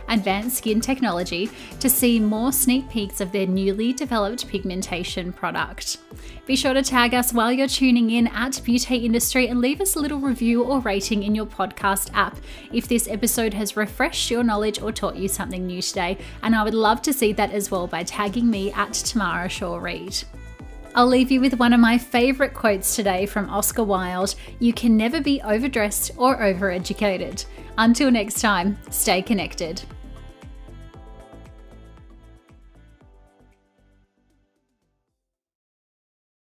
@Advanced Skin Technology to see more sneak peeks of their newly developed pigmentation product. Be sure to tag us while you're tuning in @Beauté Industry and leave us a little review or rating in your podcast app if this episode has refreshed your knowledge or taught you something new today. And I would love to see that as well by tagging me @Tamara Shaw Reid. I'll leave you with one of my favourite quotes today from Oscar Wilde: "You can never be overdressed or overeducated." Until next time, stay connected.